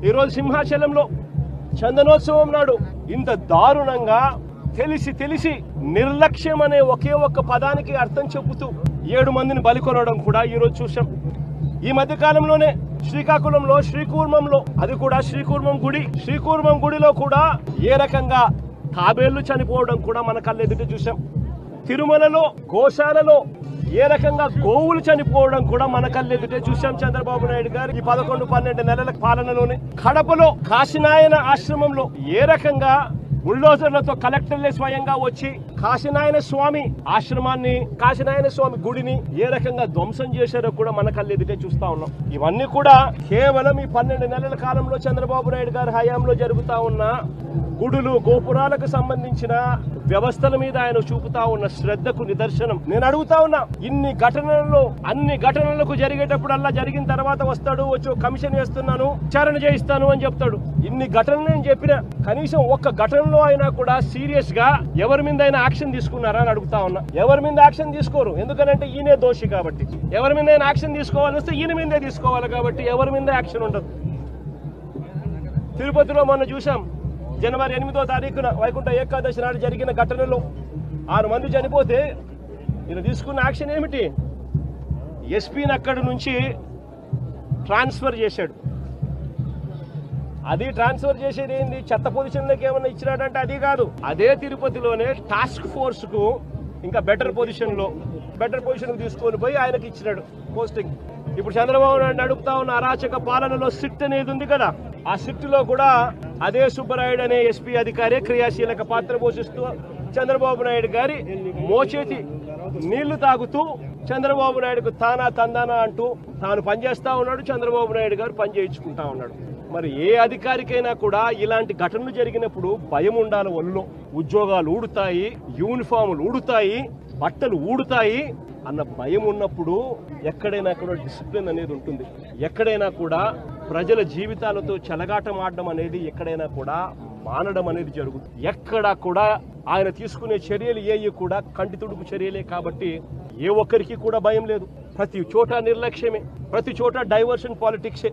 ఈరోజు సింహాచలంలో చందనోత్సవం నాడు ఇంత దారుణంగా తెలిసి నిర్లక్ష్యం అనే ఒకే ఒక్క పదానికి అర్థం చెబుతూ 7 మందిని బలికొనడం కూడా ఈరోజు చూసాం. ఈ మధ్య కాలంలోనే శ్రీకాకుళంలో శ్రీకూర్మంలో, అది కూడా శ్రీకూర్మం గుడిలో కూడా ఏ రకంగా తాబేళ్లు చనిపోవడం కూడా మన కళ్ళెదుట చూసాం. తిరుమలలో గోశాలలో ఏ రకంగా గోవులు చనిపోవడం కూడా మన కళ్ళెదుటే చూసాం. చంద్రబాబు నాయుడు గారు ఈ 11-12 నెలల పాలనలోనే కడపలో కాశీనాయన ఆశ్రమంలో ఏ రకంగా బుల్డోజర్లతో కలెక్టర్లే స్వయంగా వచ్చి కాశీనాయన స్వామి ఆశ్రమాన్ని, కాశీనాయన స్వామి గుడిని ఏ రకంగా ధ్వంసం చేశారో కూడా మన కళ్ళెదుటే చూస్తా ఉన్నాం. ఇవన్నీ కూడా కేవలం ఈ 12 నెలల కాలంలో చంద్రబాబు నాయుడు గారి హయాంలో జరుగుతా ఉన్న గుడులు గోపురాలకు సంబంధించిన వ్యవస్థల మీద ఆయన చూపుతా ఉన్న శ్రద్ధకు నిదర్శనం. నేను అడుగుతా ఉన్నా, అన్ని ఘటనలకు జరిగేటప్పుడల్లా జరిగిన తర్వాత వస్తాడు, వచ్చి కమిషన్ వేస్తున్నాను, విచారణ చేయిస్తాను అని చెప్తాడు. ఇన్ని ఘటనలు నేను చెప్పిన కనీసం ఒక్క ఘటనలో అయినా కూడా సీరియస్ గా ఎవరి మీద అయినా యాక్షన్ తీసుకున్నారా అని అడుగుతా ఉన్నా. ఎవరి మీద యాక్షన్ తీసుకోరు, ఎందుకంటే ఈయనే దోషి కాబట్టి. ఎవరి మీద అయినా యాక్షన్ తీసుకోవాలని వస్తే ఈయన మీదే తీసుకోవాలి కాబట్టి ఎవరి మీద యాక్షన్ ఉండదు. తిరుపతిలో మొన్న చూసాం, జనవరి 8వ తారీఖున వైకుంఠ ఏకాదశి నాడు జరిగిన ఘటనలో 6 మంది చనిపోతే ఈయన తీసుకున్న యాక్షన్ ఏమిటి? ఎస్పీని అక్కడి నుంచి ట్రాన్స్ఫర్ చేశాడు. అది ట్రాన్స్ఫర్ చేసేది ఏంది? చెత్త పొజిషన్లోకి ఏమన్నా ఇచ్చినాడంటే అది కాదు. అదే తిరుపతిలోనే టాస్క్ ఫోర్స్ కు ఇంకా బెటర్ పొజిషన్ తీసుకొని పోయి ఆయనకి ఇచ్చినాడు పోస్టింగ్. ఇప్పుడు చంద్రబాబు నాయుడు అడుగుతా ఉన్న అరాచక పాలనలో సిట్ అనేది ఉంది కదా, ఆ సిట్ లో కూడా అదే సుబ్బరాయుడు అనే ఎస్పీ అధికారే క్రియాశీలక పాత్ర పోషిస్తూ చంద్రబాబు నాయుడు గారి మోచేతి నీళ్లు తాగుతూ చంద్రబాబు నాయుడుకు తానా తందానా అంటూ తాను పనిచేస్తా ఉన్నాడు. చంద్రబాబు నాయుడు గారు పని చేయించుకుంటా ఉన్నాడు. మరి ఏ అధికారికైనా కూడా ఇలాంటి ఘటనలు జరిగినప్పుడు భయం ఉండాలి. ఒళ్ళో ఉద్యోగాలు ఊడుతాయి, యూనిఫాములు ఊడుతాయి, బట్టలు ఊడుతాయి అన్న భయం ఉన్నప్పుడు ఎక్కడైనా కూడా డిసిప్లిన్ అనేది ఉంటుంది. ఎక్కడైనా కూడా ప్రజల జీవితాలతో చెలగాటం ఆడడం అనేది ఎక్కడైనా కూడా మానడం అనేది జరుగుతుంది. ఎక్కడా కూడా ఆయన తీసుకునే చర్యలు ఏవి కూడా కంటి తుడుపు చర్యలే కాబట్టి ఏ ఒక్కరికి కూడా భయం లేదు. ప్రతి చోట నిర్లక్ష్యమే, ప్రతి చోట డైవర్షన్ పాలిటిక్సే.